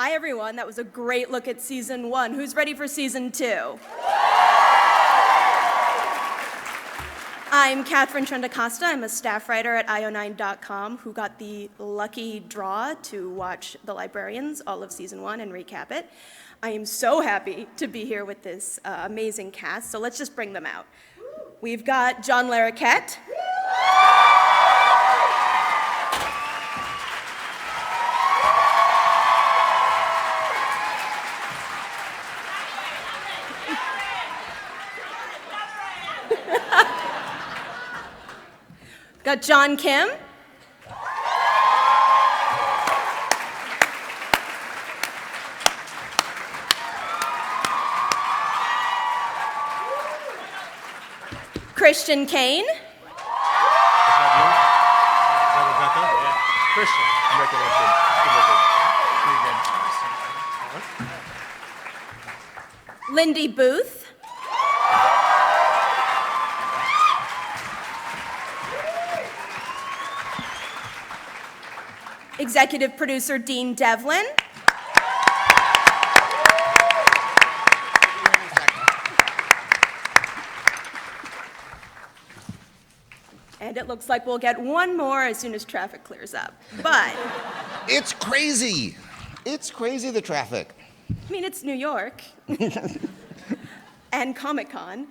Hi, everyone. That was a great look at season 1. Who's ready for season 2? I'm Catherine Trendacosta. I'm a staff writer at io9.com who got the lucky draw to watch The Librarians, all of season 1, and recap it. I am so happy to be here with this amazing cast, so let's just bring them out. We've got John Larroquette. Got John Kim. Christian Kane. Lindy Booth. Executive producer Dean Devlin. And it looks like we'll get one more as soon as traffic clears up. But it's crazy. It's crazy, the traffic. I mean, it's New York and Comic-Con.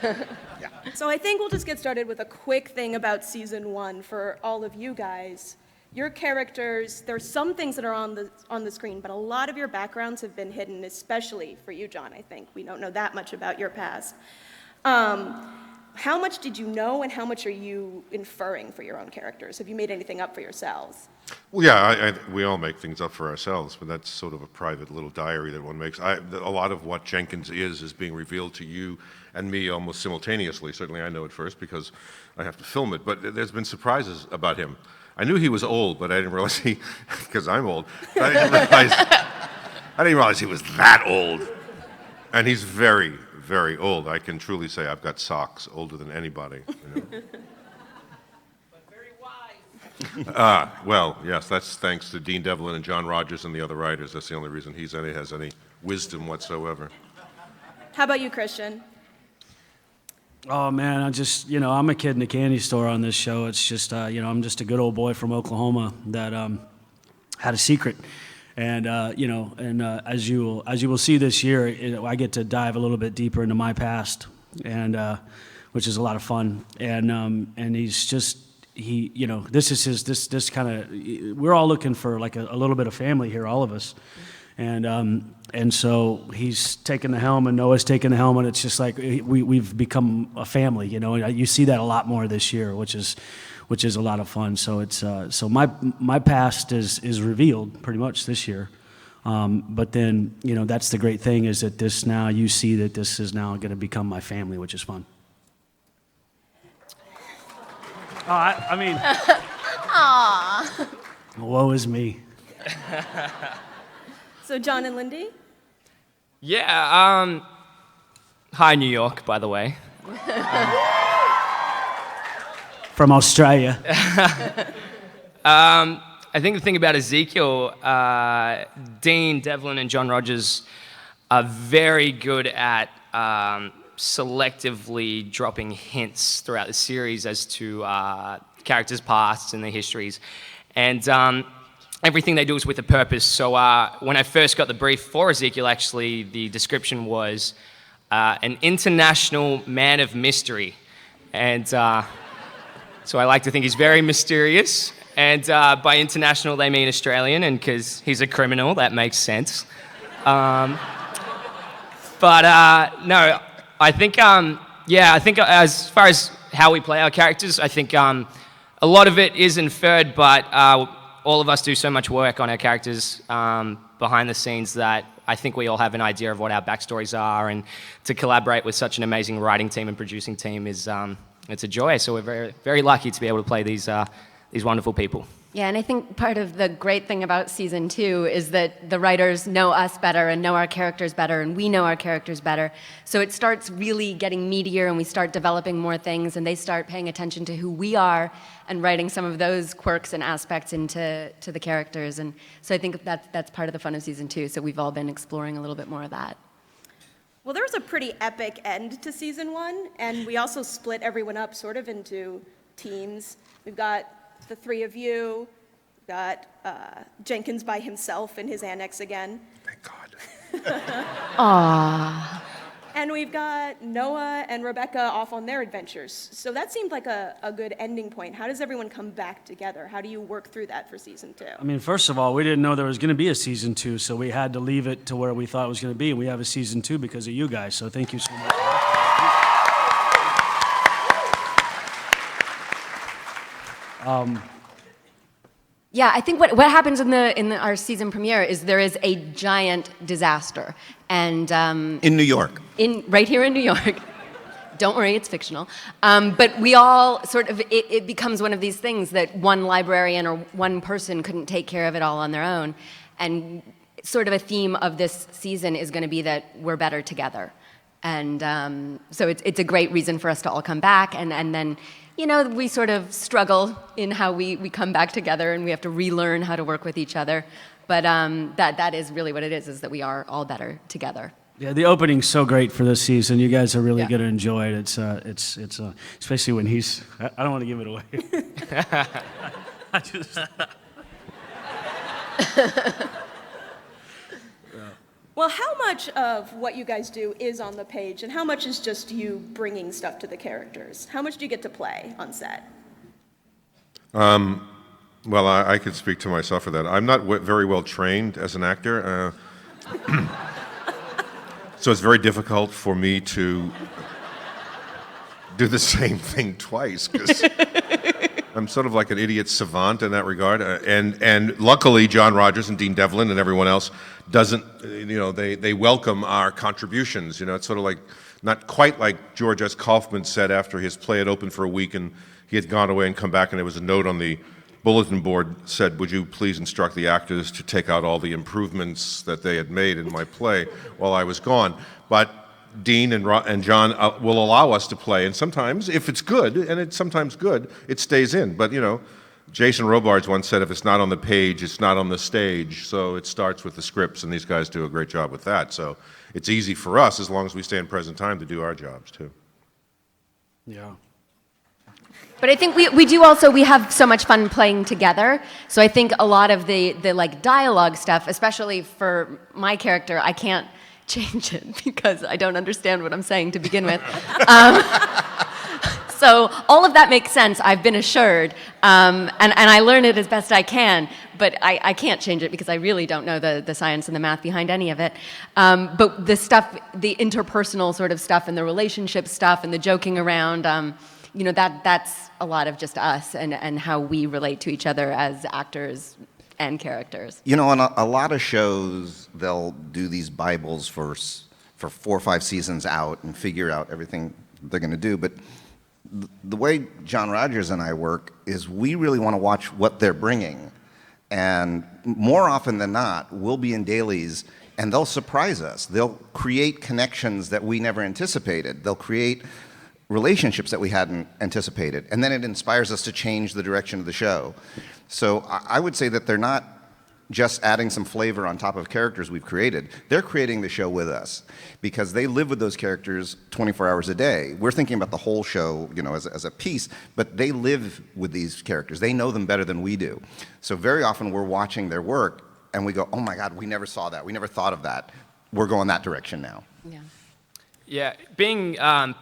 Yeah. So I think we'll just get started with a quick thing about season 1 for all of you guys. Your characters, there's some things that are on the screen, but a lot of your backgrounds have been hidden, especially for you, John, I think. We don't know that much about your past. How much did you know, and how much are you inferring for your own characters? Have you made anything up for yourselves? Well, yeah, we all make things up for ourselves, but that's sort of a private little diary that one makes. A lot of what Jenkins is being revealed to you and me almost simultaneously. Certainly I know it first because I have to film it, but there's been surprises about him. I knew he was old, but I didn't realize because I'm old, I didn't realize he was that old. And he's very, very old. I can truly say I've got socks older than anybody. You know? But very wise. Well, yes, that's thanks to Dean Devlin and John Rogers and the other writers. That's the only reason he has any wisdom whatsoever. How about you, Christian? Oh man, I'm a kid in a candy store on this show. It's just, I'm just a good old boy from Oklahoma that had a secret, and as you will see this year, I get to dive a little bit deeper into my past, and which is a lot of fun. And he's just this is this kind of, we're all looking for like a little bit of family here, all of us. And so he's taken the helm, and Noah's taken the helm, and it's just like we've become a family, You see that a lot more this year, which is a lot of fun. So it's so my past is revealed pretty much this year, but then that's the great thing is that this now you see that this is now going to become my family, which is fun. I mean, Aww. Woe is me. So John and Lindy? Yeah, hi New York, by the way. From Australia. I think the thing about Ezekiel, Dean, Devlin, and John Rogers are very good at selectively dropping hints throughout the series as to characters' pasts and their histories. And everything they do is with a purpose. So when I first got the brief for Ezekiel, actually, the description was an international man of mystery. And so I like to think he's very mysterious. And by international, they mean Australian, and because he's a criminal, that makes sense. No, I think, I think as far as how we play our characters, I think a lot of it is inferred, but all of us do so much work on our characters behind the scenes that I think we all have an idea of what our backstories are, and to collaborate with such an amazing writing team and producing team is it's a joy. So we're very, very lucky to be able to play these these wonderful people. Yeah, and I think part of the great thing about season 2 is that the writers know us better and know our characters better, and we know our characters better. So it starts really getting meatier, and we start developing more things, and they start paying attention to who we are and writing some of those quirks and aspects into the characters. And so I think that's part of the fun of season 2. So we've all been exploring a little bit more of that. Well, there was a pretty epic end to season 1, and we also split everyone up sort of into teams. We've got the 3 of you, got Jenkins by himself in his annex again. Thank God. Aww. And we've got Noah and Rebecca off on their adventures. So that seemed like a good ending point. How does everyone come back together? How do you work through that for season 2? I mean, first of all, we didn't know there was going to be a season 2, so we had to leave it to where we thought it was going to be, and we have a season 2 because of you guys. So thank you so much. Yeah, I think what happens in our season premiere is there is a giant disaster, and In New York. right here in New York. Don't worry, it's fictional. But we all sort of, it becomes one of these things that one librarian or one person couldn't take care of it all on their own. And sort of a theme of this season is going to be that we're better together. And so it's a great reason for us to all come back. And then, you know, we sort of struggle in how we come back together, and we have to relearn how to work with each other. But that is really what it is that we are all better together. Yeah, the opening's so great for this season. You guys are really Yeah. going to enjoy it. It's especially when he's. I don't want to give it away. I just. Well, how much of what you guys do is on the page, and how much is just you bringing stuff to the characters? How much do you get to play on set? Well, I could speak to myself for that. I'm not very well trained as an actor, so it's very difficult for me to do the same thing twice, because I'm sort of like an idiot savant in that regard. And luckily, John Rogers and Dean Devlin and everyone else doesn't, they welcome our contributions. You know, it's sort of like, not quite like George S. Kaufman said after his play had opened for a week and he had gone away and come back, and there was a note on the bulletin board said, "Would you please instruct the actors to take out all the improvements that they had made in my play while I was gone." But Dean and John will allow us to play, and sometimes, if it's good, and it's sometimes good, it stays in. But, Jason Robards once said, if it's not on the page, it's not on the stage. So it starts with the scripts, and these guys do a great job with that. So it's easy for us, as long as we stay in present time, to do our jobs, too. Yeah. But I think we have so much fun playing together. So I think a lot of the like dialogue stuff, especially for my character, I can't change it because I don't understand what I'm saying to begin with. So all of that makes sense, I've been assured, and I learn it as best I can, but I can't change it because I really don't know the science and the math behind any of it. But the stuff, the interpersonal sort of stuff and the relationship stuff and the joking around, that's a lot of just us and how we relate to each other as actors and characters. On a lot of shows, they'll do these Bibles for 4 or 5 seasons out and figure out everything they're going to do. But the way John Rogers and I work is we really want to watch what they're bringing. And more often than not, we'll be in dailies and they'll surprise us. They'll create connections that we never anticipated. They'll create relationships that we hadn't anticipated. And then it inspires us to change the direction of the show. So I would say that they're not just adding some flavor on top of characters we've created. They're creating the show with us because they live with those characters 24 hours a day. We're thinking about the whole show, as a piece, but they live with these characters. They know them better than we do. So very often we're watching their work and we go, oh my God, we never saw that. We never thought of that. We're going that direction now. Yeah. Yeah, being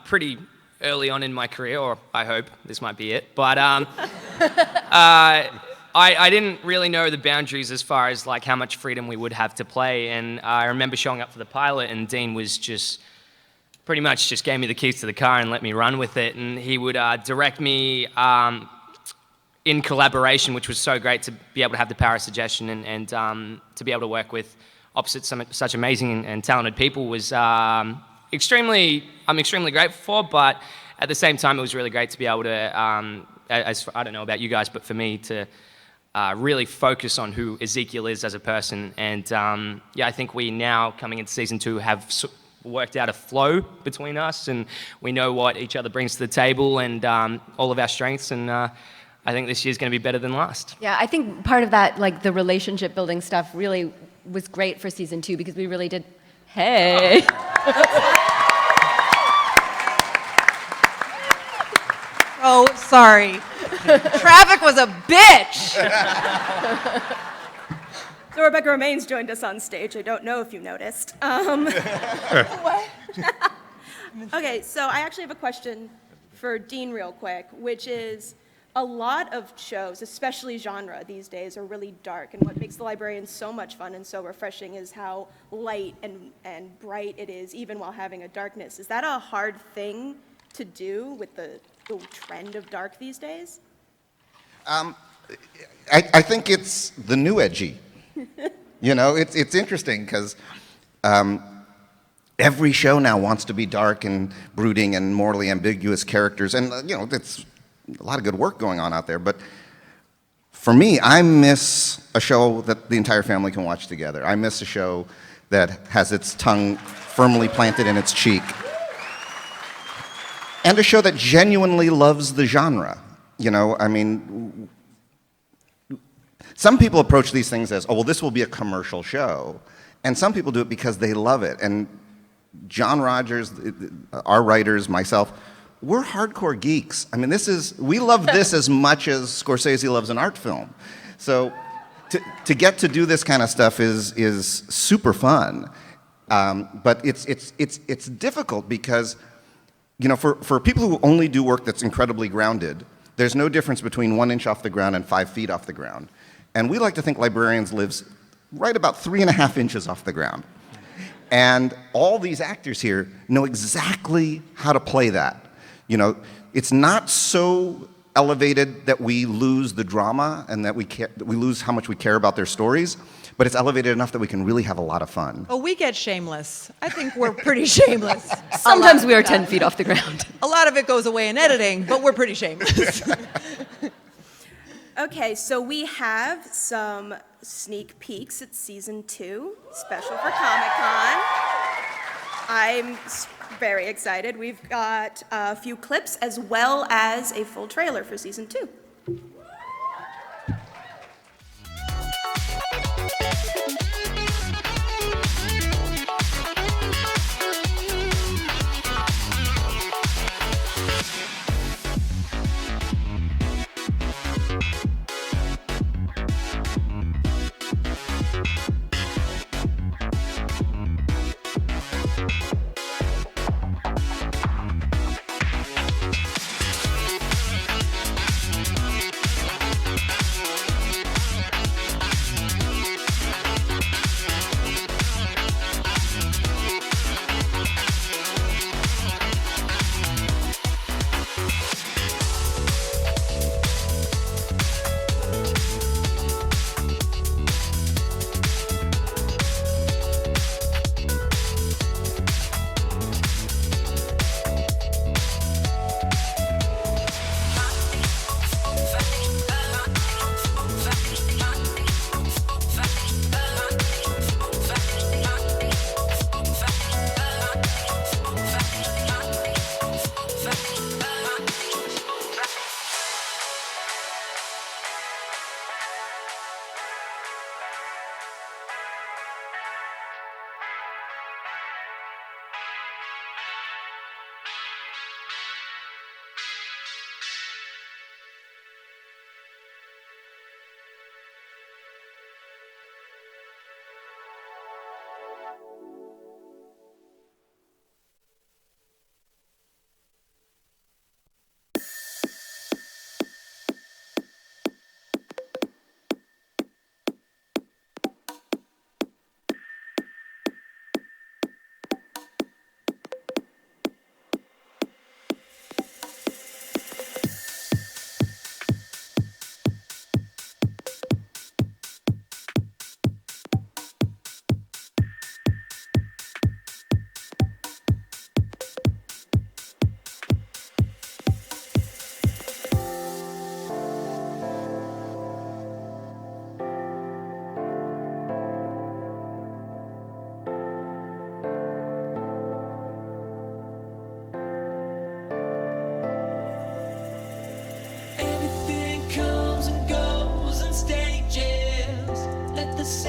pretty early on in my career, or I hope this might be it, but I didn't really know the boundaries as far as like how much freedom we would have to play, and I remember showing up for the pilot and Dean was just pretty much just gave me the keys to the car and let me run with it, and he would direct me in collaboration, which was so great to be able to have the power of suggestion and to be able to work with opposite such amazing and talented people was I'm extremely grateful for, but at the same time it was really great to be able to I don't know about you guys, but for me to really focus on who Ezekiel is as a person. And yeah, I think we now, coming into season 2, have worked out a flow between us, and we know what each other brings to the table and all of our strengths. And I think this year's going to be better than last. Yeah, I think part of that, like the relationship building stuff, really was great for season 2 because we really did. Hey. Oh, sorry. Traffic was a bitch. So Rebecca Romaines joined us on stage. I don't know if you noticed. What? Okay, so I actually have a question for Dean real quick, which is a lot of shows, especially genre these days, are really dark. And what makes The Librarians so much fun and so refreshing is how light and bright it is, even while having a darkness. Is that a hard thing to do with the trend of dark these days? I think it's the new edgy. You know, it's interesting because every show now wants to be dark and brooding and morally ambiguous characters, and you know, it's a lot of good work going on out there. But for me, I miss a show that the entire family can watch together. I miss a show that has its tongue firmly planted in its cheek, and a show that genuinely loves the genre. You know, I mean, some people approach these things as, oh, well, this will be a commercial show. And some people do it because they love it. And John Rogers, our writers, myself, we're hardcore geeks. I mean, we love this as much as Scorsese loves an art film. So to get to do this kind of stuff is super fun. But it's difficult because, you know, for people who only do work that's incredibly grounded, there's no difference between 1 inch off the ground and 5 feet off the ground. And we like to think Librarians lives right about 3.5 inches off the ground. And all these actors here know exactly how to play that. You know, it's not so elevated that we lose the drama and that we lose how much we care about their stories, but it's elevated enough that we can really have a lot of fun. Oh, we get shameless. I think we're pretty shameless. Sometimes we are 10 feet off the ground. A lot of it goes away in editing, but we're pretty shameless. Okay, so we have some sneak peeks at season 2, special for Comic-Con. I'm very excited. We've got a few clips as well as a full trailer for season 2.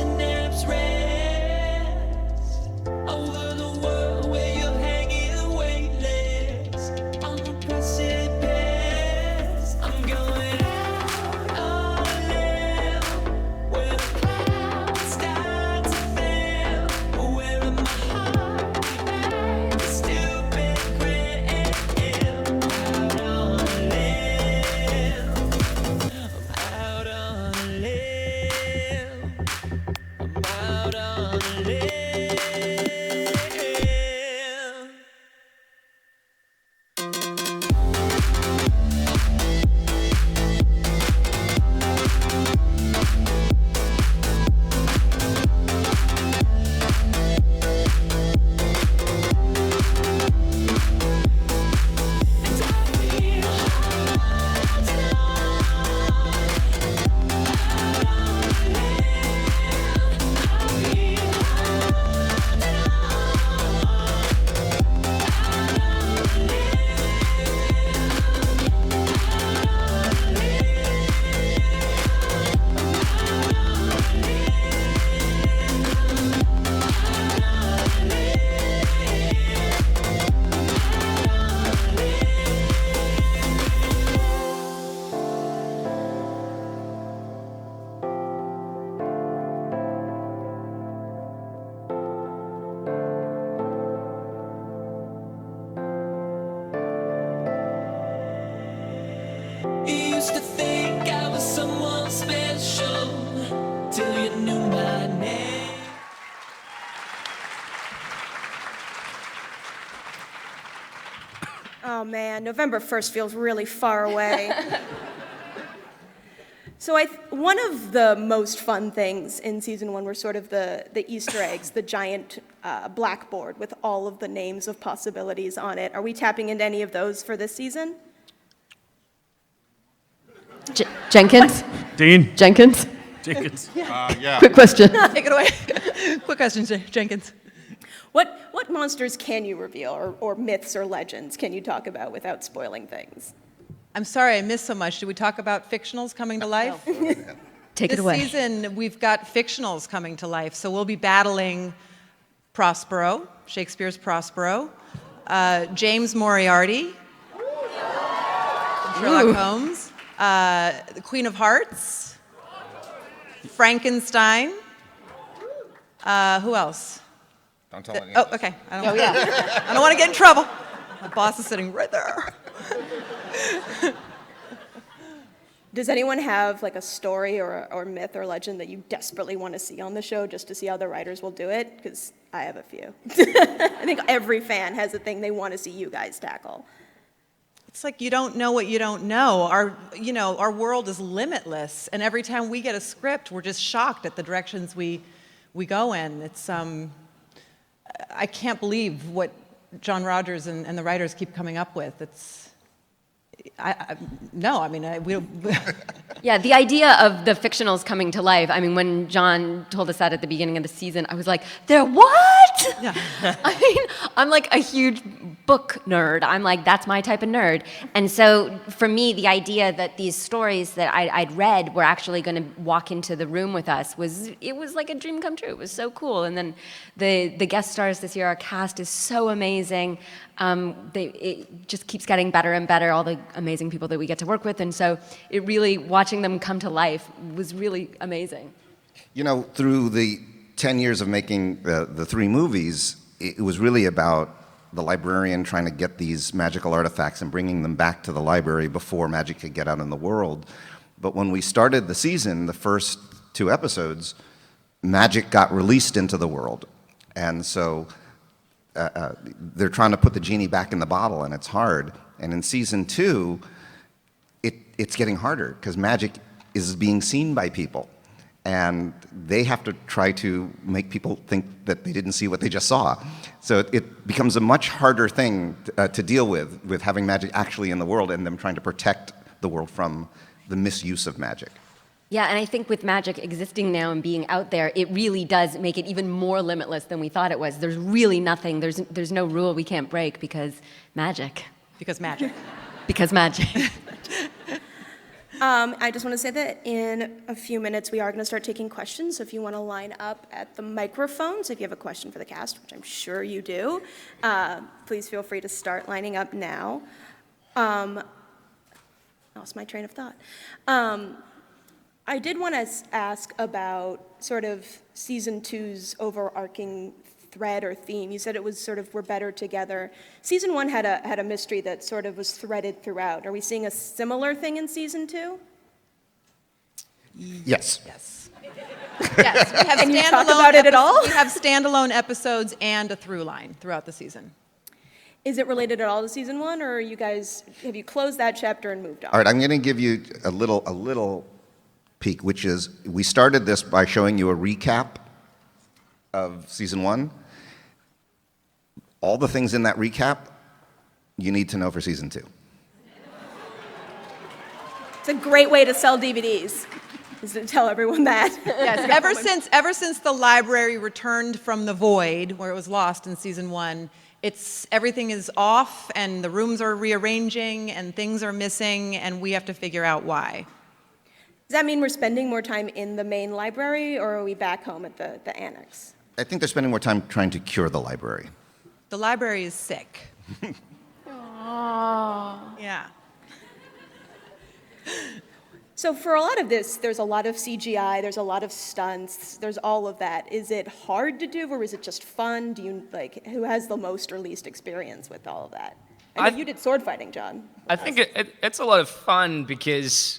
synapse rest over the world where you're hanging weightless on the precipice. I'm going out on a limb where the clouds start to fail, where in my heart and the stupid grin. Out on a limb, out on a limb, I'm out on a limb. You used to think I was someone special till you knew my name. Oh man, November 1st feels really far away. So one of the most fun things in season 1 were sort of the Easter eggs, the giant blackboard with all of the names of possibilities on it. Are we tapping into any of those for this season? Jenkins? Dean? Jenkins? Jenkins. Yeah. Quick question. Take it away. Quick question, Jenkins. What monsters can you reveal, or myths or legends can you talk about without spoiling things? I'm sorry I missed so much. Did we talk about fictionals coming to life? Take it away. This season, we've got fictionals coming to life. So we'll be battling Prospero, Shakespeare's Prospero, James Moriarty, from Sherlock Holmes, the Queen of Hearts, Frankenstein. Who else? Don't tell anyone. Oh, okay. I don't want to get in trouble. My boss is sitting right there. Does anyone have like a story or myth or legend that you desperately want to see on the show just to see how the writers will do it? Because I have a few. I think every fan has a thing they want to see you guys tackle. It's like you don't know what you don't know. Our world is limitless, and every time we get a script, we're just shocked at the directions we go in. It's I can't believe what John Rogers and the writers keep coming up with. Yeah, the idea of the fictionals coming to life, I mean, when John told us that at the beginning of the season, I was like, they're what? Yeah. I mean, I'm like a huge book nerd. I'm like, that's my type of nerd. And so for me, the idea that these stories that I'd read were actually going to walk into the room with us was like a dream come true. It was so cool. And then the guest stars this year, our cast is so amazing. It just keeps getting better and better, all the amazing people that we get to work with. And so it really, watching them come to life was really amazing. You know, through the 10 years of making the 3 movies, it was really about the librarian trying to get these magical artifacts and bringing them back to the library before magic could get out in the world. But when we started the season, the first 2 episodes, magic got released into the world. And so they're trying to put the genie back in the bottle, and it's hard. And in season 2, it's getting harder because magic is being seen by people. And they have to try to make people think that they didn't see what they just saw. So it becomes a much harder thing to deal with having magic actually in the world and them trying to protect the world from the misuse of magic. Yeah, and I think with magic existing now and being out there, it really does make it even more limitless than we thought it was. There's really nothing, there's no rule we can't break because magic. Because magic. Because magic. I just want to say that in a few minutes, we are going to start taking questions. So if you want to line up at the microphones, if you have a question for the cast, which I'm sure you do, please feel free to start lining up now. Lost my train of thought. I did want to ask about sort of season 2's overarching thread or theme. You said it was sort of we're better together. Season 1 had a mystery that sort of was threaded throughout. Are we seeing a similar thing in season 2? Yes. Yes. Yes, we have Can you talk standalone about it at all? We have standalone episodes and a through line throughout the season. Is it related at all to season 1, or have you closed that chapter and moved on? All right, I'm going to give you a little peek, which is we started this by showing you a recap of season 1. All the things in that recap you need to know for season 2. It's a great way to sell DVDs, is to tell everyone that. Yes, ever since the library returned from the void where it was lost in season 1, everything is off and the rooms are rearranging and things are missing and we have to figure out why. Does that mean we're spending more time in the main library, or are we back home at the annex? I think they're spending more time trying to cure the library. The library is sick. Yeah. So for a lot of this, there's a lot of CGI, there's a lot of stunts, there's all of that. Is it hard to do, or is it just fun? Who has the most or least experience with all of that? I know you did sword fighting, John. I think it's a lot of fun because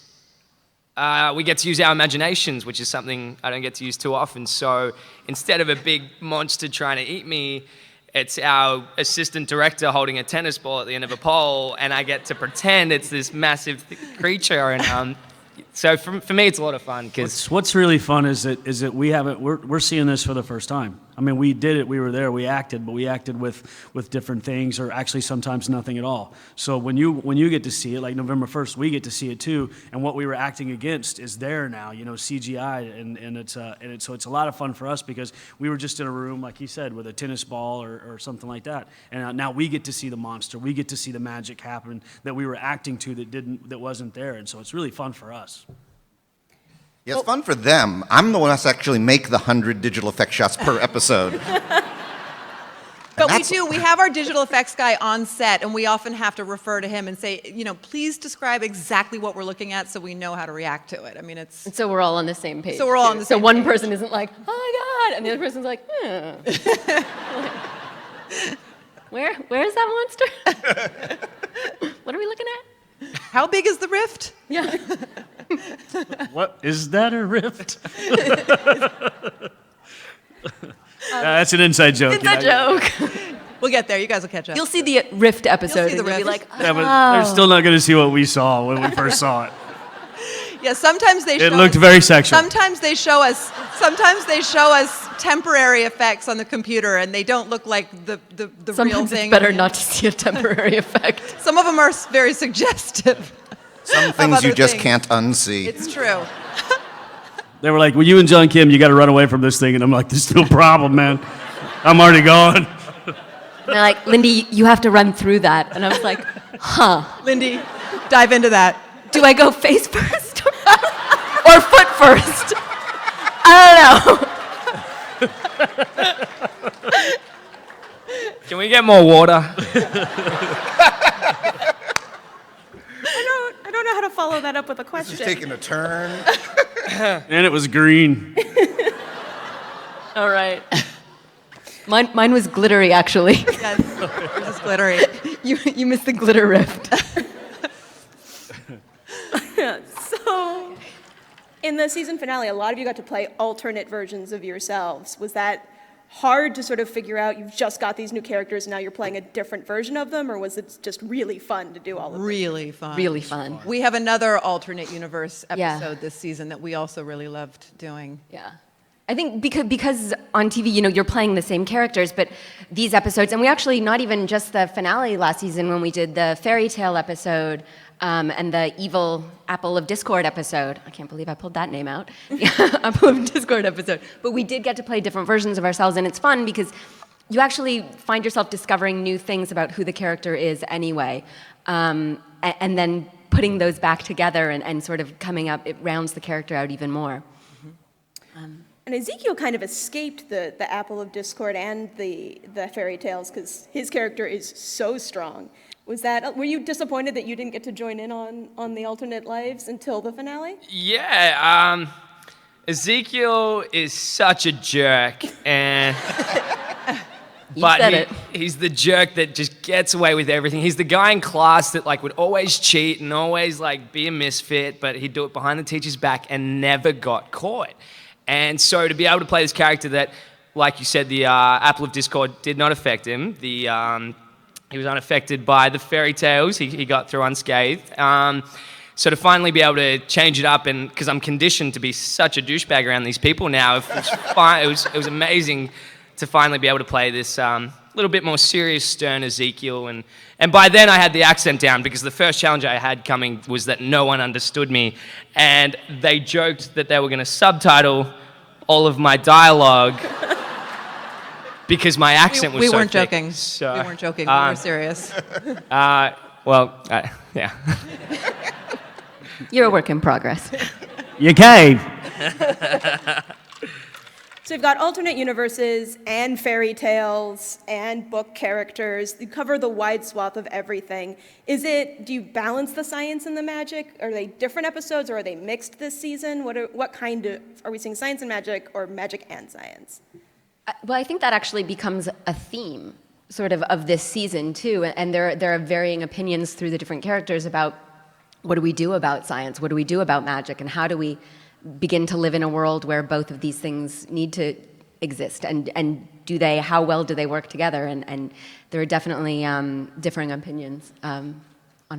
we get to use our imaginations, which is something I don't get to use too often. So instead of a big monster trying to eat me, it's our assistant director holding a tennis ball at the end of a pole, and I get to pretend it's this massive creature. And so for me, it's a lot of fun because What's really fun is that we're seeing this for the first time. I mean, we did it, we were there, we acted, but we acted with different things, or actually sometimes nothing at all. So when you get to see it, like November 1st, we get to see it too, and what we were acting against is there now, CGI, and so it's a lot of fun for us because we were just in a room, like he said, with a tennis ball or something like that, and now we get to see the monster, we get to see the magic happen that we were acting to that wasn't there, and so it's really fun for us. Yeah, it's fun for them. I'm the one that's actually make the 100 digital effect shots per episode. But we have our digital effects guy on set, and we often have to refer to him and say, please describe exactly what we're looking at so we know how to react to it. I mean, it's... And so we're all on the same page. So we're all too. on the So same one page. person isn't like, oh my God, and the other person's like, Where is that monster? What are we looking at? How big is the rift? Yeah. What is that, a rift? That's an inside joke. It's a joke. We'll get there. You guys will catch up. You'll see the Rift episode, see the and you'll be Rift. like, Yeah, but they're still not going to see what we saw when we first saw it. Yeah, sometimes they show It looked us, very sexual. Sometimes they show us temporary effects on the computer, and they don't look like the real Sometimes thing. it's better not to see a temporary effect. Some of them are very suggestive. Some things you other just things. can't unsee. It's true. They were like, well, you and John Kim, you got to run away from this thing. And I'm like, there's no problem, man. I'm already gone. And they're like, Lindy, you have to run through that. And I was like, huh. Lindy, dive into that. Do I go face first or foot first? I don't know. can we get more water? I don't know how to follow that up with a question. She's taking a turn. And it was green. All right. Mine was glittery, actually. Yes, it's just glittery. You missed the glitter rift. So, in the season finale, a lot of you got to play alternate versions of yourselves. Was that hard to sort of figure out? You've just got these new characters, and now you're playing a different version of them, or was it just really fun to do all of it? Really fun. Really fun. We have another alternate universe Yeah. episode this season that we also really loved doing. Yeah. I think because on TV, you're playing the same characters, but these episodes, and we actually, not even just the finale last season when we did the fairy tale episode and the evil Apple of Discord episode. I can't believe I pulled that name out. Apple of Discord episode. But we did get to play different versions of ourselves, and it's fun because you actually find yourself discovering new things about who the character is anyway. And then putting those back together and sort of coming up, it rounds the character out even more. And Ezekiel kind of escaped the apple of discord and the fairy tales because his character is so strong. Were you disappointed that you didn't get to join in on the alternate lives until the finale? Yeah, Ezekiel is such a jerk, and he's the jerk that just gets away with everything. He's the guy in class that like would always cheat and always like be a misfit, but he'd do it behind the teacher's back and never got caught. And so to be able to play this character that, like you said, the apple of discord did not affect him. He was unaffected by the fairy tales. He got through unscathed. So to finally be able to change it up, and because I'm conditioned to be such a douchebag around these people now, it was amazing to finally be able to play this little bit more serious, stern Ezekiel. And by then I had the accent down, because the first challenge I had coming was that no one understood me. And they joked that they were going to subtitle all of my dialogue because my accent was so We weren't thick. joking. So, We weren't joking. We were serious. yeah. You're a work in progress. You cave. So we've got alternate universes and fairy tales and book characters. You cover the wide swath of everything. Do you balance the science and the magic? Are they different episodes, or are they mixed this season? Are we seeing science and magic, or magic and science? Well, I think that actually becomes a theme sort of this season too, and there are varying opinions through the different characters about what do we do about science, what do we do about magic, and how do we begin to live in a world where both of these things need to exist, and how well do they work together? And there are definitely differing opinions on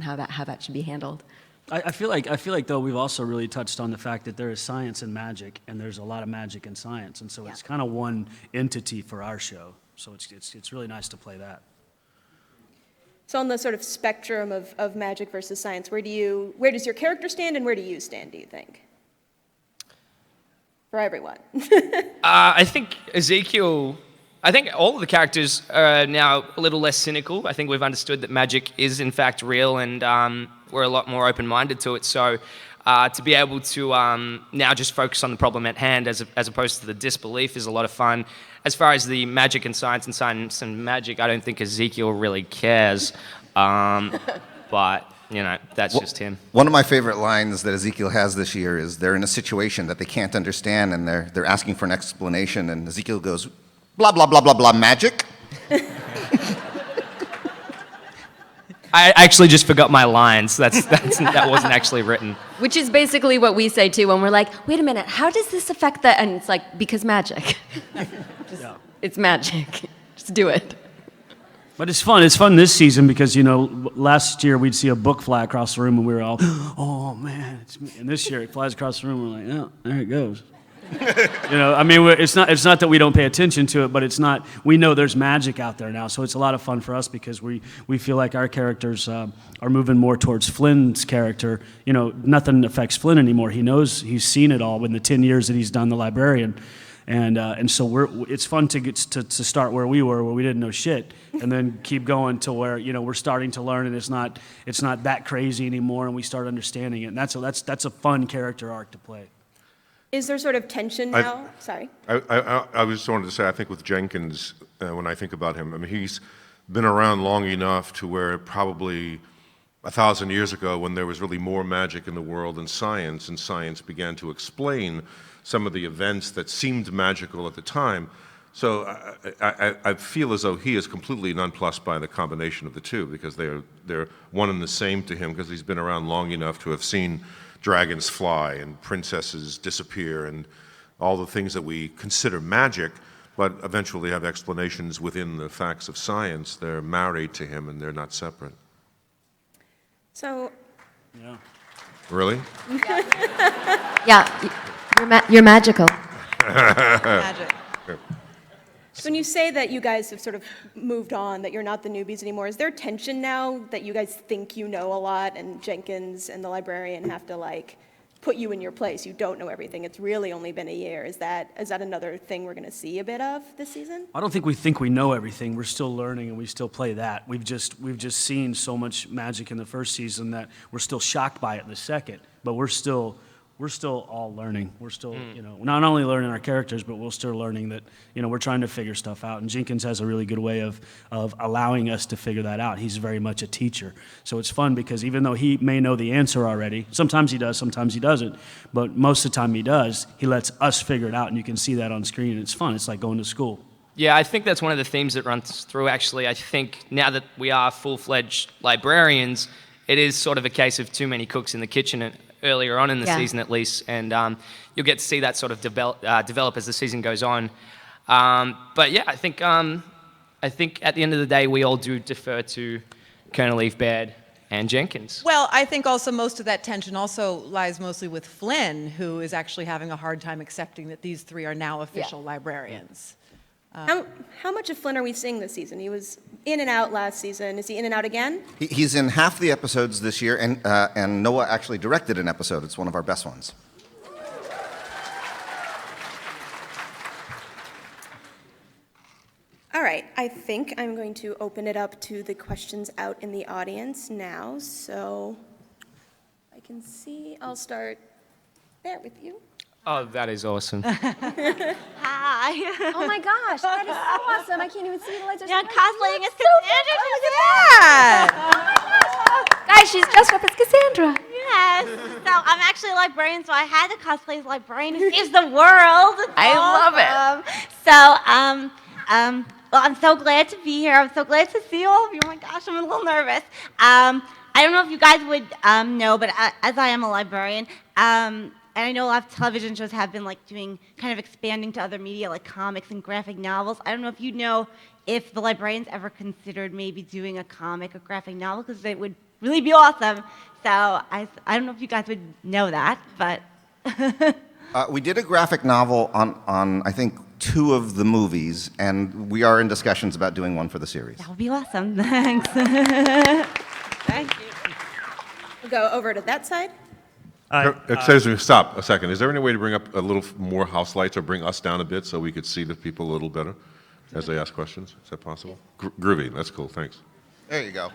how that should be handled. I feel like though we've also really touched on the fact that there is science and magic, and there's a lot of magic and science, and so it's kind of one entity for our show. So it's really nice to play that. So on the sort of spectrum of magic versus science, where does your character stand, and where do you stand, do you think? For everyone. I think all of the characters are now a little less cynical. I think we've understood that magic is in fact real, and we're a lot more open-minded to it. So to be able to now just focus on the problem at hand as opposed to the disbelief is a lot of fun. As far as the magic and science and magic, I don't think Ezekiel really cares. But that's just him. One of my favorite lines that Ezekiel has this year is they're in a situation that they can't understand, and they're asking for an explanation, and Ezekiel goes, blah, blah, blah, blah, blah, magic? I actually just forgot my lines. That wasn't actually written. Which is basically what we say too when we're like, wait a minute, how does this affect that? And it's like, because magic. It's magic. Just do it. But it's fun. It's fun this season because, last year we'd see a book fly across the room and we were all, oh man, it's me. And this year it flies across the room and we're like, oh, there it goes. It's not that we don't pay attention to it, but we know there's magic out there now. So it's a lot of fun for us because we feel like our characters are moving more towards Flynn's character. Nothing affects Flynn anymore. He's seen it all in the 10 years that he's done the librarian. And so it's fun to get to start where we were, where we didn't know shit, and then keep going to where we're starting to learn, and it's not that crazy anymore, and we start understanding it. And that's a fun character arc to play. Is there sort of tension now? Sorry. I just wanted to say, I think with Jenkins, when I think about him, he's been around long enough to where probably 1,000 years ago, when there was really more magic in the world than science, and science began to explain some of the events that seemed magical at the time. So I feel as though he is completely nonplussed by the combination of the two, because they're one and the same to him, because he's been around long enough to have seen dragons fly and princesses disappear and all the things that we consider magic, but eventually have explanations within the facts of science. They're married to him and they're not separate. So. Yeah. Really? Yeah, you're magical. Magic. So when you say that you guys have sort of moved on, that you're not the newbies anymore, is there tension now that you guys think you know a lot, and Jenkins and the librarian have to put you in your place. You don't know everything. It's really only been a year. Is that another thing we're going to see a bit of this season? I don't think we know everything. We're still learning, and we still play that. We've just seen so much magic in the first season that we're still shocked by it in the second. But we're still all learning. We're still, not only learning our characters, but we're still learning that, we're trying to figure stuff out. And Jenkins has a really good way of allowing us to figure that out. He's very much a teacher. So it's fun because even though he may know the answer already, sometimes he does, sometimes he doesn't, but most of the time he does, he lets us figure it out, and you can see that on screen, and it's fun. It's like going to school. Yeah, I think that's one of the themes that runs through, actually. I think now that we are full-fledged librarians, it is sort of a case of too many cooks in the kitchen earlier on in the season at least, and you'll get to see that sort of develop as the season goes on. But yeah, I think at the end of the day, we all do defer to Colonel Eve Baird and Jenkins. Well, I think also most of that tension also lies mostly with Flynn, who is actually having a hard time accepting that these three are now official librarians. How much of Flynn are we seeing this season? He was in and out last season. Is he in and out again? He's in half the episodes this year, and Noah actually directed an episode. It's one of our best ones. All right, I think I'm going to open it up to the questions out in the audience now. So I can see, I'll start there with you. Oh, that is awesome. Hi. Oh my gosh, that is so awesome. I can't even see the lights. Yeah, cosplaying as Cassandra. Guys, she's dressed up as Cassandra. Yes. So I'm actually a librarian, so I had to cosplay as a librarian who saves the world. It's I love it. awesome. So, well, I'm so glad to be here. I'm so glad to see all of you. Oh my gosh, I'm a little nervous. I don't know if you guys would know, but as I am a librarian, and I know a lot of television shows have been like doing kind of expanding to other media like comics and graphic novels. I don't know if you know if the librarians ever considered maybe doing a comic or graphic novel, because it would really be awesome. So I don't know if you guys would know that, but. We did a graphic novel on I think 2 of the movies, and we are in discussions about doing one for the series. That would be awesome. Thanks. Thank you. We'll go over to that side. Excuse me, stop a second. Is there any way to bring up a little more house lights or bring us down a bit so we could see the people a little better as they ask questions? Is that possible? Groovy, that's cool, thanks. There you go.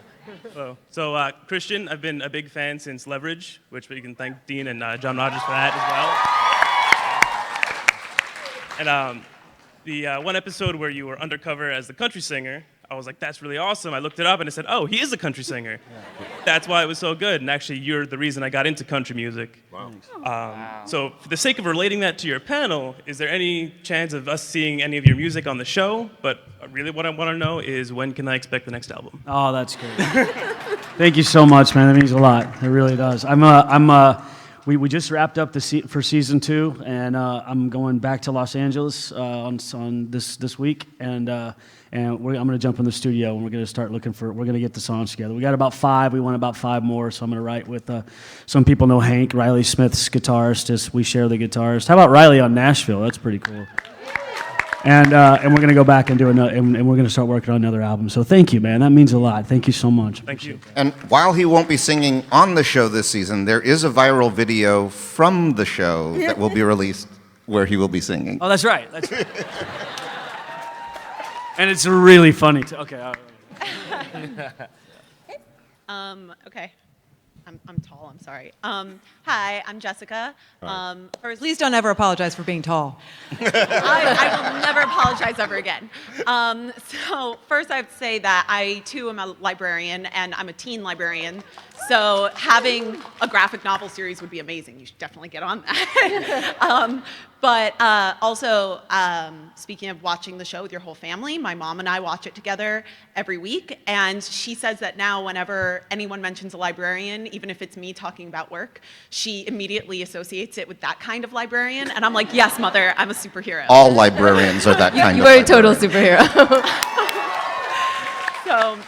Hello. So, Christian, I've been a big fan since Leverage, which we can thank Dean and John Rogers for that as well. And the one episode where you were undercover as the country singer, I was like, that's really awesome. I looked it up and it said, oh, he is a country singer. Yeah. That's why it was so good. And actually, you're the reason I got into country music. Wow. So for the sake of relating that to your panel, is there any chance of us seeing any of your music on the show? But really what I want to know is, when can I expect the next album? Oh, that's great. Thank you so much, man. That means a lot. It really does. We just wrapped up for season 2, and I'm going back to Los Angeles on this week, and I'm going to jump in the studio, and we're going to start we're going to get the songs together. We got about 5. We want about 5 more, so I'm going to write with some people know Hank, Riley Smith's guitarist. We share the guitarist. How about Riley on Nashville? That's pretty cool. And we're going to go back and do another, and we're going to start working on another album. So thank you, man. That means a lot. Thank you so much. Thank you. And while he won't be singing on the show this season, there is a viral video from the show that will be released where he will be singing. Oh, that's right. That's right. And it's really funny, too. Okay. All right. Okay. I'm tall, I'm sorry. Hi, I'm Jessica. Please don't ever apologize for being tall. I will never apologize ever again. So first I have to say that I too am a librarian, and I'm a teen librarian. So having a graphic novel series would be amazing. You should definitely get on that. But also, speaking of watching the show with your whole family, my mom and I watch it together every week, and she says that now whenever anyone mentions a librarian, even if it's me talking about work, she immediately associates it with that kind of librarian, and I'm like, yes, mother, I'm a superhero. All librarians are that kind of You are a total librarian. superhero. So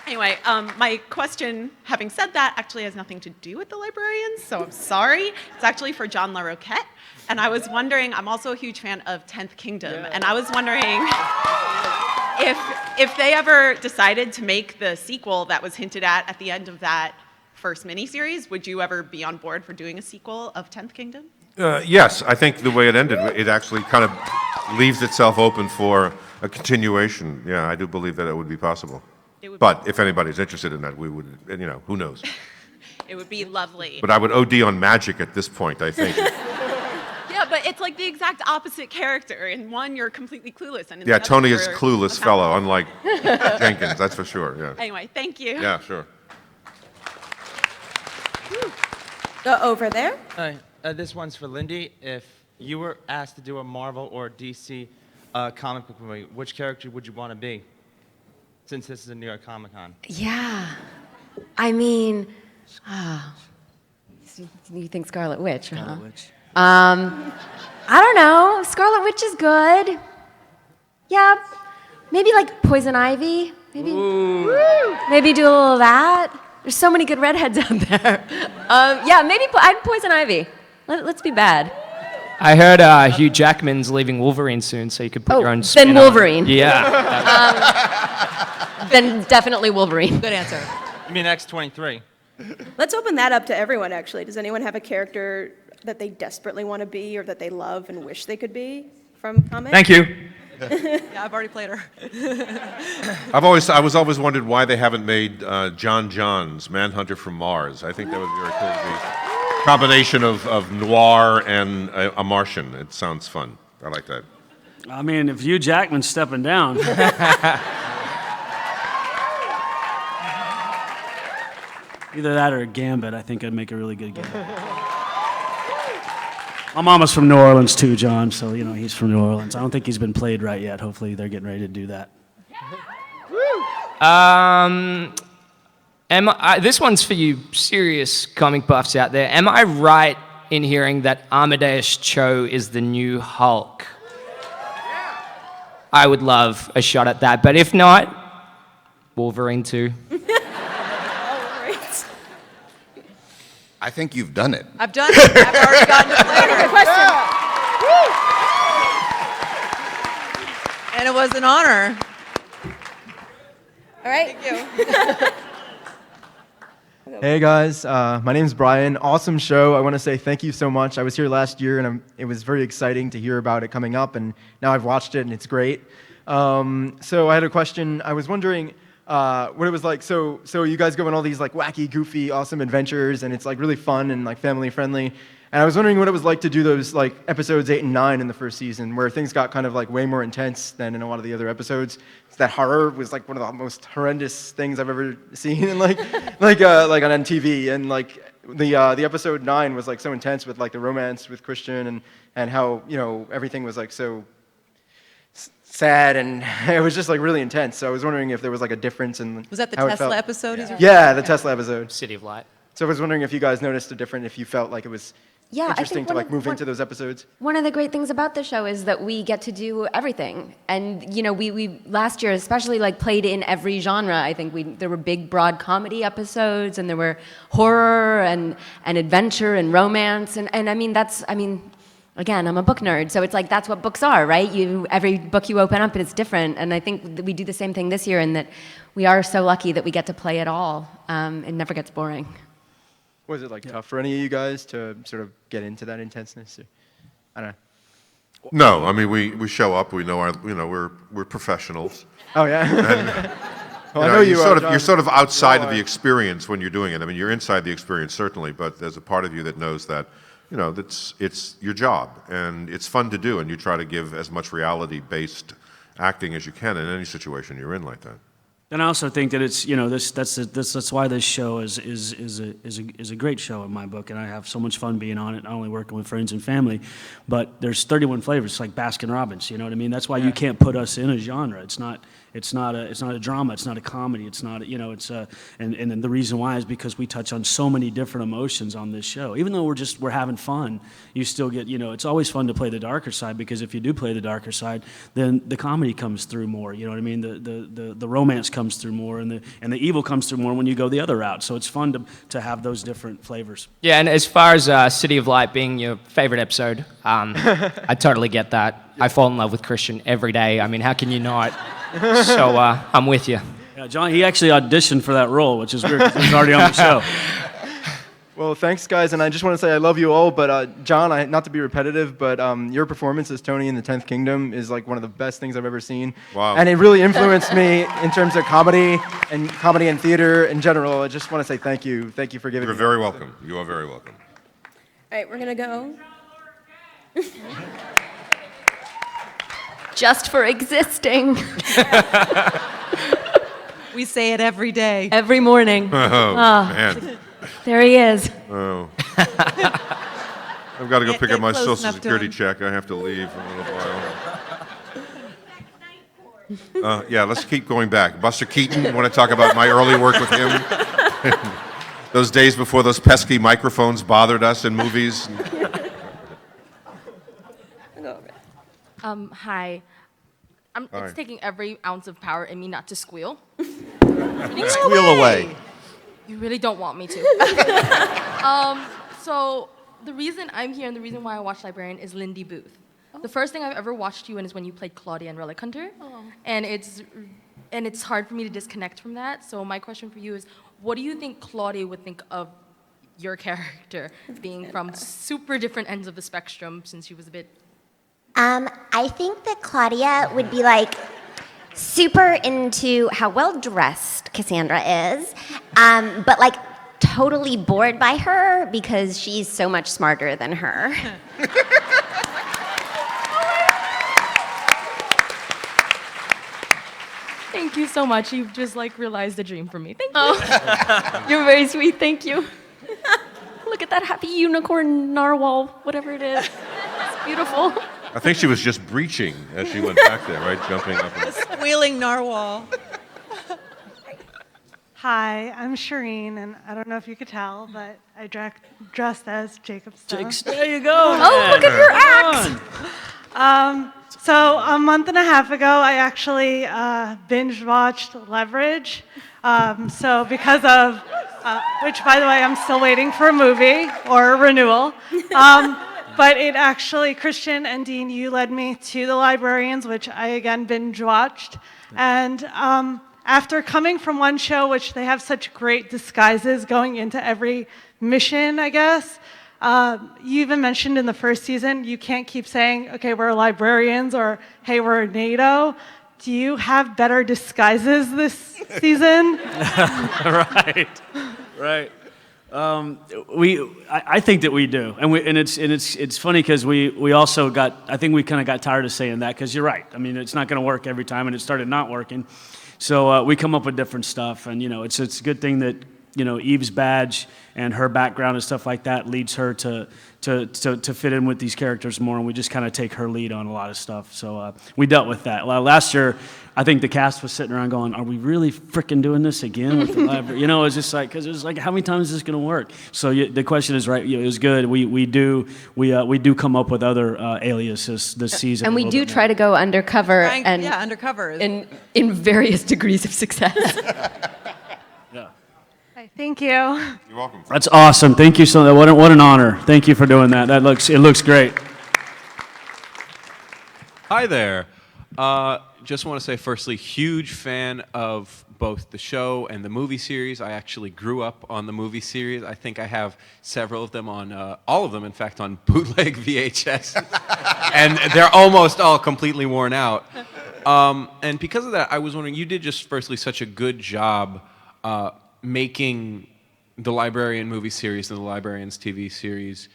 anyway, my question, having said that, actually has nothing to do with the librarians, so I'm sorry. It's actually for John LaRoquette. And I was wondering, I'm also a huge fan of 10th Kingdom, and I was wondering if they ever decided to make the sequel that was hinted at the end of that first miniseries. Would you ever be on board for doing a sequel of 10th Kingdom? Yes, I think the way it ended, it actually kind of leaves itself open for a continuation. Yeah, I do believe that it would be possible. But if anybody's interested in that, we would, who knows? It would be lovely. But I would OD on magic at this point, I think. Yeah, but it's like the exact opposite character. In one, you're completely clueless, and in the Yeah, other, Tony is you're clueless a fellow, fountain. unlike Jenkins, that's for sure, yeah. Anyway, thank you. Yeah, sure. Over there. Hi, this one's for Lindy. If you were asked to do a Marvel or DC comic book movie, which character would you want to be? Since this is a New York Comic Con. Yeah. I mean, you think Scarlet Witch, huh? Scarlet Witch. I don't know. Scarlet Witch is good. Yeah. Maybe like Poison Ivy. Maybe. Maybe do a little of that. There's so many good redheads out there. Yeah, maybe I'd Poison Ivy. Let's be bad. I heard Hugh Jackman's leaving Wolverine soon, so you could put your own spin then on it. Wolverine. Yeah. Then definitely Wolverine. Good answer. You mean X-23? Let's open that up to everyone, actually. Does anyone have a character that they desperately want to be or that they love and wish they could be from comics? Thank you. Yeah, I've already played her. I was always wondered why they haven't made John John's Manhunter from Mars. I think that would be very cool to be a combination of noir and a Martian. It sounds fun. I like that. I mean, if Hugh Jackman's stepping down. Either that or a Gambit. I think I'd make a really good Gambit. My mama's from New Orleans too, John, so he's from New Orleans. I don't think he's been played right yet. Hopefully they're getting ready to do that. This one's for you serious comic buffs out there. Am I right in hearing that Amadeus Cho is the new Hulk? I would love a shot at that, but if not, Wolverine too. I think you've done it. I've done it. I've already gotten to play her. Good question. And it was an honor. All right. Thank you. Hey guys, my name's Brian. Awesome show. I want to say thank you so much. I was here last year and it was very exciting to hear about it coming up, and now I've watched it and it's great. So I had a question. I was wondering what it was like. So you guys go on all these like wacky, goofy, awesome adventures, and it's like really fun and like family friendly. And I was wondering what it was like to do those like episodes 8 and 9 in the first season, where things got kind of like way more intense than in a lot of the other episodes. That horror was like one of the most horrendous things I've ever seen, and like on TV. And like the episode 9 was like so intense with like the romance with Christian and how everything was like so sad, and it was just like really intense. So I was wondering if there was like a difference in Was that the how it Tesla felt. episode? Yeah, the Tesla episode. City of Light. So I was wondering if you guys noticed a difference, if you felt like it was Yeah, I interesting think to one like of- move one- into those episodes. One of the great things about the show is that we get to do everything. And we last year especially like played in every genre. I think there were big broad comedy episodes, and there were horror and adventure and romance, and I mean again, I'm a book nerd, so it's like that's what books are, right? Every book you open up, it's different, and I think that we do the same thing this year in that we are so lucky that we get to play it all. It never gets boring. Was it like tough for any of you guys to sort of get into that intenseness? Or, I don't know. No, I mean, we show up, we know we're professionals. Oh yeah. Well, I know you're John. sort of outside No, of the I- experience when you're doing it. I mean, you're inside the experience certainly, but there's a part of you that knows that, it's your job and it's fun to do, and you try to give as much reality-based acting as you can in any situation you're in like that. And I also think that it's that's why this show is a great show in my book, and I have so much fun being on it. Not only working with friends and family, but there's 31 flavors. It's like Baskin Robbins. You know what I mean? That's why you can't put us in a genre. It's not a drama. It's not a comedy. It's not and the reason why is because we touch on so many different emotions on this show. Even though we're having fun, you still get it's always fun to play the darker side, because if you do play the darker side, then the comedy comes through more. You know what I mean? The romance comes through more, and the evil comes through more when you go the other route. So it's fun to have those different flavors. Yeah, and as far as City of Light being your favorite episode, I totally get that. I fall in love with Christian every day. I mean, how can you not? So I'm with you. Yeah, John, he actually auditioned for that role, which is weird 'cause he was already on the show. Well, thanks, guys, and I just want to say I love you all. But John, not to be repetitive, but your performance as Tony in the 10th Kingdom is like one of the best things I've ever seen. Wow. And it really influenced me in terms of comedy and theater in general. I just want to say thank you. Thank you for giving You're me. very welcome. You are very welcome. All right, we're gonna go. Just for existing. We say it every day. Every morning. Oh, man. There he is. Oh. I've got to go pick Get up my close Social enough to Security him. check. I have to leave in a little while. Yeah, let's keep going back. Buster Keaton, you want to talk about my early work with him? Those days before those pesky microphones bothered us in movies. I'll go over. Hi. Hi. It's taking every ounce of power in me not to squeal. Squeal away. You really don't want me to. So the reason I'm here and the reason why I watched Librarian is Lindy Booth. The first thing I've ever watched you in is when you played Claudia in Relic Hunter, and it's hard for me to disconnect from that. So my question for you is, what do you think Claudia would think of your character being from super different ends of the spectrum since she was a bit? I think that Claudia would be like super into how well dressed Cassandra is, but like totally bored by her because she's so much smarter than her. Thank you so much. You've just like realized the dream for me. Thank you. Oh, you're very sweet. Thank you. Look at that happy unicorn narwhal, whatever it is. It's beautiful. I think she was just breaching as she went back there, right? Jumping up. A squealing narwhal. Hi, I'm Shireen, and I don't know if you could tell, but I dressed as Jacob Stone. There you go. Oh, look at your act. So a month and a half ago, I actually binge watched Leverage. So because of, which by the way, I'm still waiting for a movie or a renewal. But it actually, Christian and Dean, you led me to The Librarians, which I again binge watched. And after coming from one show, which they have such great disguises going into every mission, I guess, you even mentioned in the first season, you can't keep saying, okay, we're librarians or hey, we're NATO. Do you have better disguises this season? Right. I think that we do, and it's funny because we also I think we kind of got tired of saying that because you're right. I mean, it's not going to work every time, and it started not working. So we come up with different stuff, and it's a good thing that Eve's badge and her background and stuff like that leads her to fit in with these characters more, and we just kind of take her lead on a lot of stuff. So we dealt with that. Last year, I think the cast was sitting around going, "Are we really freaking doing this again with the library?" It's just like because it was like, how many times is this going to work? So the question is right. It was good. We do come up with other aliases this season, And we do try to go undercover undercover. in various degrees of success. Hi, thank you. You're welcome. That's awesome. Thank you so much. What an honor. Thank you for doing that. It looks great. Hi there. Just want to say, firstly, huge fan of both the show and the movie series. I actually grew up on the movie series. I think I have several of them on, all of them, in fact, on bootleg VHS. And they're almost all completely worn out. And because of that, I was wondering, you did just firstly such a good job making the Librarian movie series and the Librarians TV series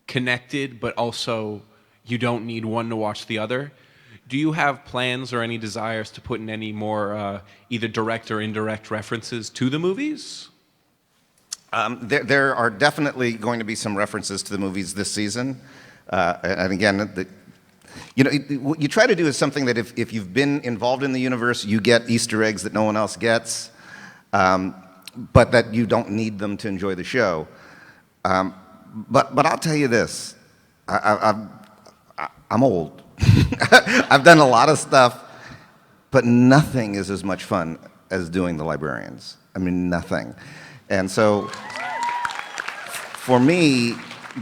connected, but also you don't need one to watch the other. Do you have plans or any desires to put in any more either direct or indirect references to the movies? There are definitely going to be some references to the movies this season. And again, what you try to do is something that if you've been involved in the universe, you get Easter eggs that no one else gets, but that you don't need them to enjoy the show. But I'll tell you this, I'm old. I've done a lot of stuff, but nothing is as much fun as doing the Librarians. I mean, nothing. And so, for me,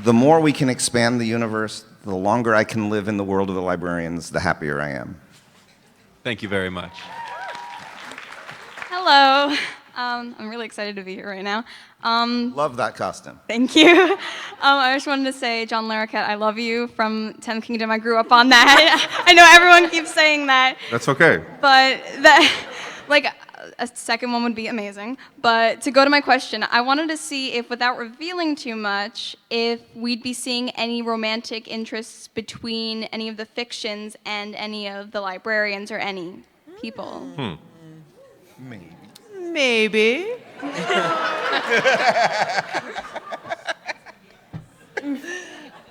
the more we can expand the universe, the longer I can live in the world of the Librarians, the happier I am. Thank you very much. Hello. I'm really excited to be here right now. Love that costume. Thank you. I just wanted to say, John Larroquette, I love you from 10 Kingdom. I grew up on that. I know everyone keeps saying that, That's okay. but like, a second one would be amazing. But to go to my question, I wanted to see if, without revealing too much, if we'd be seeing any romantic interests between any of the fictions and any of the librarians or any people. Maybe.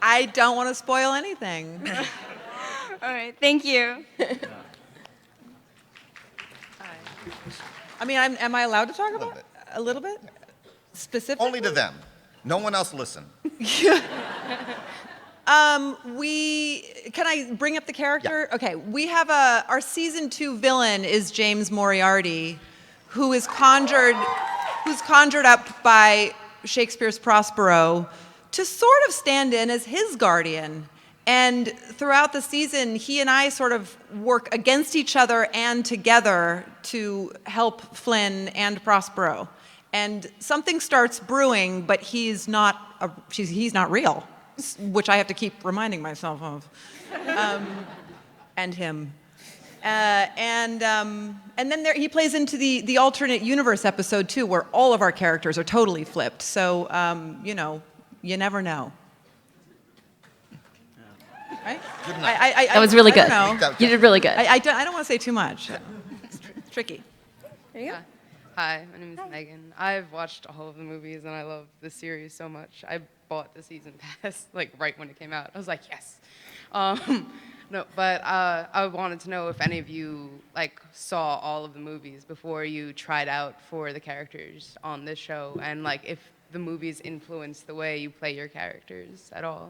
I don't want to spoil anything. All right, thank you. I mean, am I allowed to talk about it? A little bit? Specifically? Only to them. No one else listen. Can I bring up the character? Yeah. Okay, we have our season 2 villain is James Moriarty, who's conjured up by Shakespeare's Prospero to sort of stand in as his guardian. And throughout the season, he and I sort of work against each other and together to help Flynn and Prospero. And something starts brewing, but he's not real, which I have to keep reminding myself of, and him. And then he plays into the alternate universe episode too, where all of our characters are totally flipped. So you never know. Right? Good enough. That was really good. I don't know. You did really good. I don't want to say too much. It's tricky. There you go. Hi, my name is Megan. I've watched all of the movies and I love the series so much. I bought the season pass like right when it came out. I was like, yes. No, but I wanted to know if any of you like saw all of the movies before you tried out for the characters on this show, and like if the movies influenced the way you play your characters at all.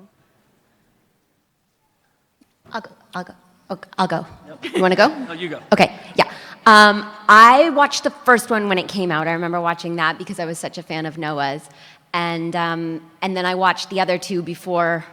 I'll go. You want to go? No, you go. Okay, yeah. I watched the first one when it came out. I remember watching that because I was such a fan of Noah's. And then I watched the other two before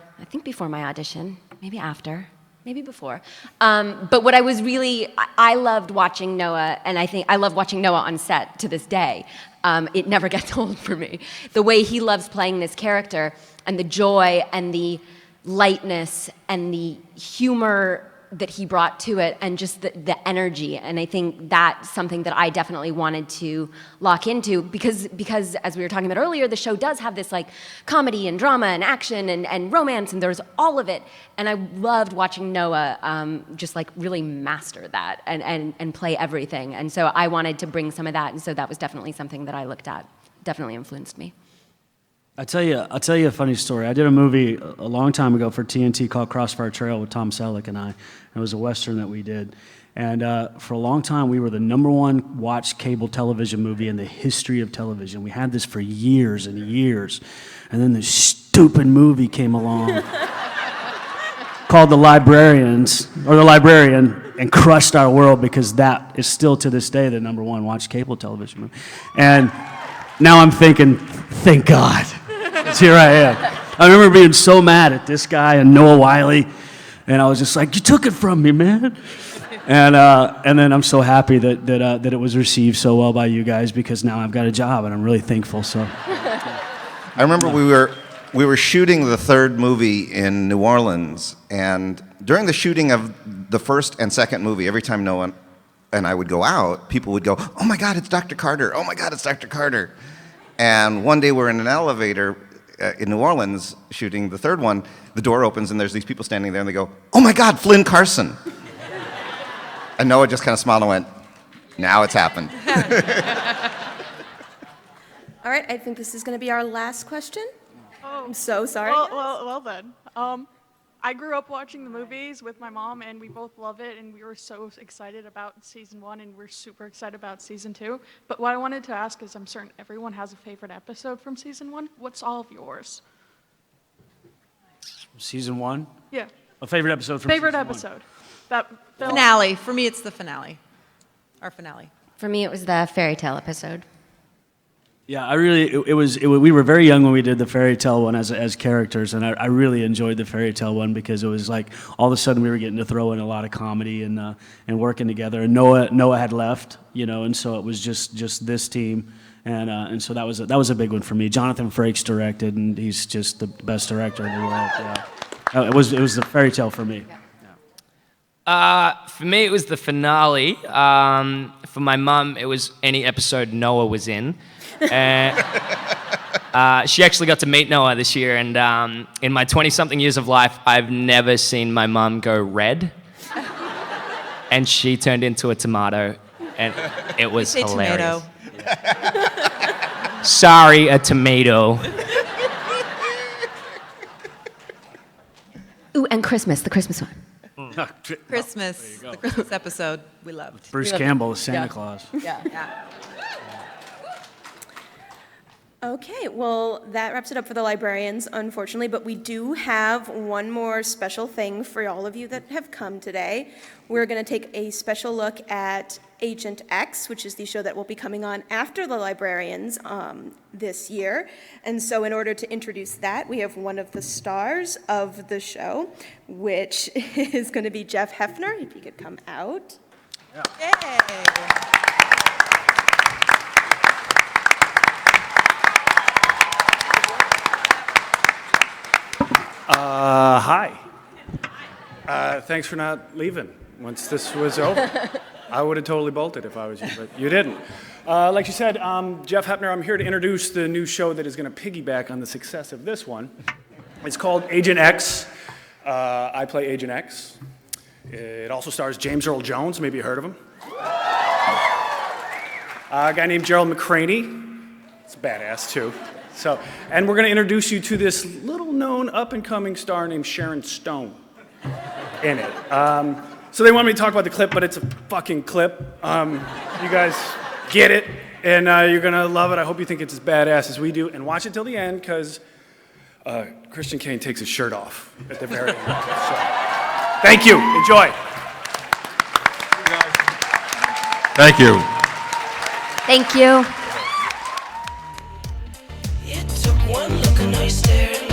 my audition, maybe after, maybe before. But what I was really, I loved watching Noah, and I think I love watching Noah on set to this day. It never gets old for me. The way he loves playing this character, and the joy and the lightness and the humor that he brought to it, and just the energy. And I think that's something that I definitely wanted to lock into because as we were talking about earlier, the show does have this like comedy and drama and action and romance, and there's all of it. And I loved watching Noah just like really master that and play everything. And so I wanted to bring some of that, and so that was definitely something that I looked at. Definitely influenced me. I'll tell you a funny story. I did a movie a long time ago for TNT called Crossfire Trail with Tom Selleck and I. It was a Western that we did. And for a long time, we were the #1 watched cable television movie in the history of television. We had this for years and years. And then this stupid movie came along called The Librarians, or The Librarian, and crushed our world because that is still to this day the #1 watched cable television movie. And now I'm thinking, thank God. Here I am. I remember being so mad at this guy and Noah Wiley, and I was just like, you took it from me, man. And then I'm so happy that it was received so well by you guys, because now I've got a job and I'm really thankful. So I remember we were shooting the third movie in New Orleans, and during the shooting of the first and second movie, every time Noah and I would go out, people would go, oh my God, it's Dr. Carter. Oh my God, it's Dr. Carter. And one day we're in an elevator in New Orleans shooting the third one. The door opens and there's these people standing there and they go, oh my God, Flynn Carson. And Noah just kind of smiled and went, now it's happened. All right, I think this is going to be our last question. Oh, I'm so sorry. Well then. I grew up watching the movies with my mom, and we both love it, and we were so excited about season 1, and we're super excited about season 2. But what I wanted to ask is, I'm certain everyone has a favorite episode from season 1. What's all of yours? season 1? Yeah. A favorite episode from Favorite season episode. That film. Finale. For me, it's the finale. Our finale. For me, it was the fairy tale episode. Yeah, we were very young when we did the fairy tale one as characters, and I really enjoyed the fairy tale one because it was like all of a sudden we were getting to throw in a lot of comedy and working together. And Noah had left, and so it was just this team, and so that was a big one for me. Jonathan Frakes directed, and he's just the best director in the world. Yeah. It was the fairy tale for me. For me, it was the finale. For my mum, it was any episode Noah was in. She actually got to meet Noah this year, and in my 20-something years of life, I've never seen my mum go red. And she turned into a tomato, and it was Say hilarious. tomato. Sorry, a tomato. Ooh, and Christmas, the Christmas one. Christmas, the Christmas episode we loved. Bruce Campbell is Santa Claus. Yeah. Okay, well, that wraps it up for the librarians, unfortunately, but we do have one more special thing for all of you that have come today. We're going to take a special look at Agent X, which is the show that will be coming on after the librarians this year. And so in order to introduce that, we have one of the stars of the show, which is going to be Jeff Hefner, if he could come out. Yay. Hi. Thanks for not leaving once this was over. I would have totally bolted if I was you, but you didn't. Like you said, Jeff Hepner, I'm here to introduce the new show that is going to piggyback on the success of this one. It's called Agent X. I play Agent X. It also stars James Earl Jones. Maybe you heard of him. A guy named Gerald McCraney. It's badass, too. And we're going to introduce you to this little-known, up-and-coming star named Sharon Stone in it. So they want me to talk about the clip, but it's a fucking clip. You guys get it, and you're going to love it. I hope you think it's as badass as we do. And watch it till the end, because Christian Kane takes his shirt off at the very end. So, thank you. Enjoy. Thank you. Thank you. It took one look and I stared.